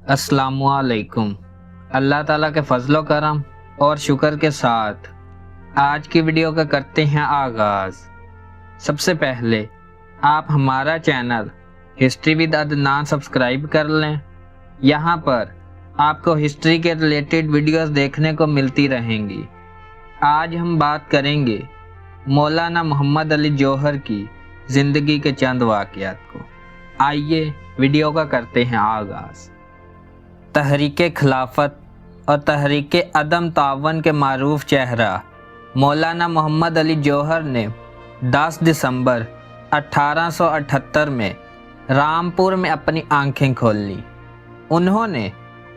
अस्सलाम वालेकुम। अल्लाह ताला के फजलो करम और शुक्र के साथ आज की वीडियो का करते हैं आगाज़। सबसे पहले आप हमारा channel history with Adnan subscribe कर लें। यहाँ पर आपको हिस्ट्री के रिलेटेड वीडियोस देखने को मिलती रहेंगी। आज हम बात करेंगे मौलाना मोहम्मद अली जौहर की ज़िंदगी के चंद वाक़यात को। आइए वीडियो का करते हैं आगाज़। तहरीके खिलाफत और तहरीके अदम तावन के मारूफ चेहरा मौलाना मोहम्मद अली जौहर ने 10 दिसंबर 1878 में रामपुर में अपनी आंखें खोल लीं। उन्होंने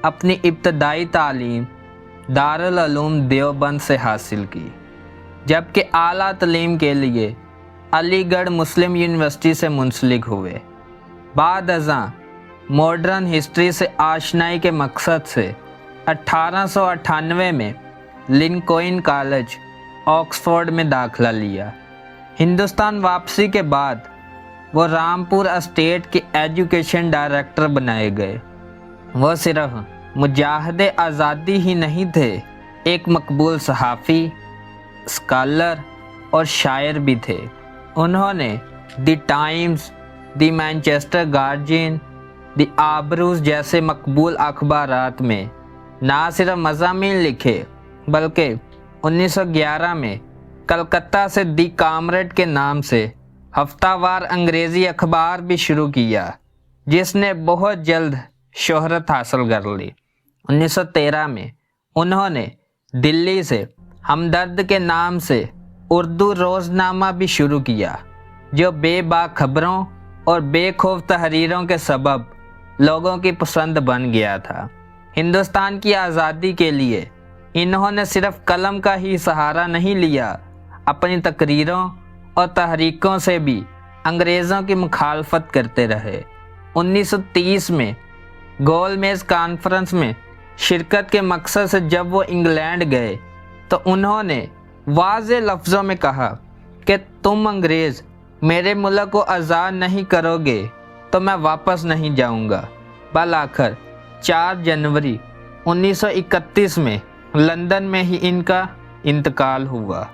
अपनी इब्तदाई तालीम दारुल उलूम देवबंद से हासिल की, जबकि आला तालीम के लिए अलीगढ़ मुस्लिम यूनिवर्सिटी से मुंसलिक हुए। बाद अज़ां मॉडर्न हिस्ट्री से आशनाई के मकसद से 1898 में लिंकॉइन कॉलेज ऑक्सफोर्ड में दाखिला लिया। हिंदुस्तान वापसी के बाद वो रामपुर स्टेट के एजुकेशन डायरेक्टर बनाए गए। वो सिर्फ मुजाहिदे आज़ादी ही नहीं थे, एक मकबूल सहाफ़ी, स्कॉलर और शायर भी थे। उन्होंने the Times, the Manchester Guardian, the आबरूज जैसे मकबूल अखबारात में ना सिर्फ मज़ामीन लिखे, बल्कि 1911 में कलकत्ता से दी कामरेड के नाम से हफ्तावार अंग्रेज़ी अखबार भी शुरू किया, जिसने बहुत जल्द शोहरत हासिल कर ली। 1913 में उन्होंने दिल्ली से हमदर्द के नाम से उर्दू रोज़नामा भी शुरू किया, जो बेबाक खबरों और बेखौफ तहरीरों के सबब लोगों की पसंद बन गया था। हिंदुस्तान की आज़ादी के लिए इन्होंने सिर्फ कलम का ही सहारा नहीं लिया, अपनी तकरीरों और तहरीकों से भी अंग्रेज़ों की मुखालफत करते रहे। 1930 में गोलमेज कॉन्फ्रेंस में शिरकत के मकसद से जब वो इंग्लैंड गए तो उन्होंने वाज़े लफ्ज़ों में कहा कि तुम अंग्रेज़ मेरे मुल्क को आज़ाद नहीं करोगे तो मैं वापस नहीं जाऊंगा। बल आखिर 4 जनवरी 1931 में लंदन में ही इनका इंतकाल हुआ।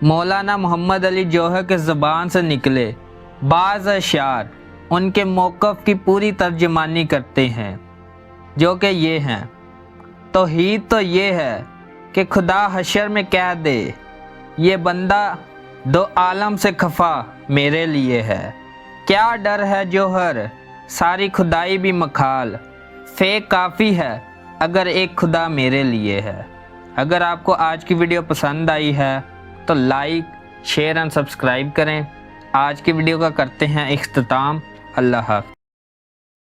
मौलाना मोहम्मद अली जौहर के ज़बान से निकले बाज़ अशार उनके मौक़िफ़ की पूरी तर्जुमानी करते हैं, जो कि ये हैं। तौहीद तो ये है कि खुदा हशर में कह दे, ये बंदा 2 आलम से खफा मेरे लिए है। क्या डर है जौहर, सारी खुदाई भी मखाल, फेक काफ़ी है अगर एक खुदा मेरे लिए है। अगर आपको आज की वीडियो पसंद आई है तो लाइक, शेयर एंड सब्सक्राइब करें। आज की वीडियो का करते हैं इख्तिताम। अल्लाह हाफ़िज़।